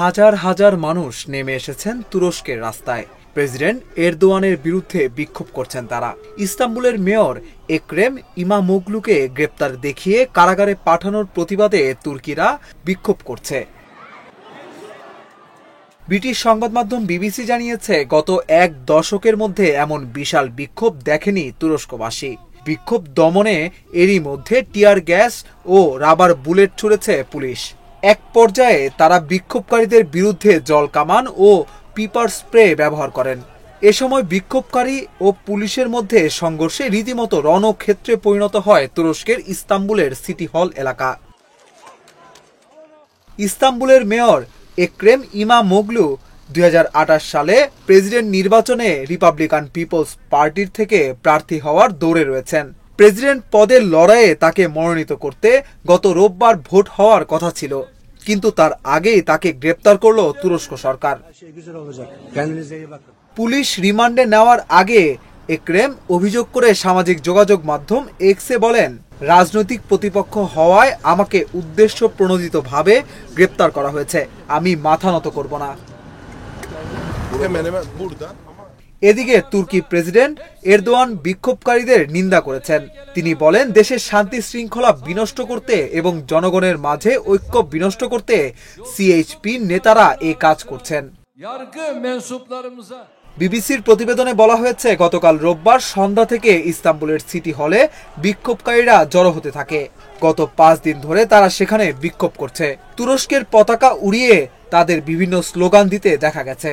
হাজার হাজার মানুষ নেমে এসেছেন তুরস্কের রাস্তায়। প্রেসিডেন্ট এরদোয়ানের বিরুদ্ধে বিক্ষোভ করছেন তারা। ইস্তাম্বুলের মেয়র এক্রেম ইমামোগলুকে গ্রেপ্তার দেখিয়ে কারাগারে পাঠানোর প্রতিবাদে তুর্কিরা বিক্ষোভ করছে। ব্রিটিশ সংবাদ মাধ্যম বিবিসি জানিয়েছে, গত এক দশকের মধ্যে এমন বিশাল বিক্ষোভ দেখেনি তুরস্কবাসী। বিক্ষোভ দমনে এরই মধ্যে টিয়ার গ্যাস ও রাবার বুলেট ছুড়েছে পুলিশ। এক পর্যায়ে তারা বিক্ষোভকারীদের বিরুদ্ধে জলকামান ও পিপার স্প্রে ব্যবহার করেন। এ সময় বিক্ষোভকারী ও পুলিশের মধ্যে সংঘর্ষে রীতিমতো রণক্ষেত্রে পরিণত হয় তুরস্কের ইস্তাম্বুলের সিটি হল এলাকা। ইস্তাম্বুলের মেয়র এক্রেম ইমামোগলু 2028 সালে প্রেসিডেন্ট নির্বাচনে রিপাবলিকান পিপলস পার্টির থেকে প্রার্থী হওয়ার দৌড়ে রয়েছেন। প্রেসিডেন্ট পদের লড়াইয়ে তাকে মনোনীত করতে গত রোববার ভোট হওয়ার কথা ছিল, কিন্তু তার আগেই তাকে গ্রেপ্তার করল তুরস্ক সরকার। পুলিশ রিমান্ডে নেওয়ার আগে এক্রেম অভিযোগ করে সামাজিক যোগাযোগ মাধ্যম এক্সে বলেন, রাজনৈতিক প্রতিপক্ষ হওয়ায় আমাকে উদ্দেশ্য প্রণোদিতভাবে গ্রেপ্তার করা হয়েছে। আমি মাথা নত করব না। এদিকে তুর্কি প্রেসিডেন্ট এরদোয়ান বিক্ষোভকারীদের নিন্দা করেছেন। তিনি বলেন, দেশের শান্তি শৃঙ্খলা বিনষ্ট করতে এবং জনগণের মাঝে ঐক্য বিনষ্ট করতে সিএইচপি নেতারা এই কাজ করছেন। বিবিসির প্রতিবেদনে বলা হয়েছে, গতকাল রোববার সন্ধ্যা থেকে ইস্তাম্বুলের সিটি হলে বিক্ষোভকারীরা জড়ো হতে থাকে। গত 5 দিন ধরে তারা সেখানে বিক্ষোভ করছে। তুরস্কের পতাকা উড়িয়ে তাদের বিভিন্ন স্লোগান দিতে দেখা গেছে।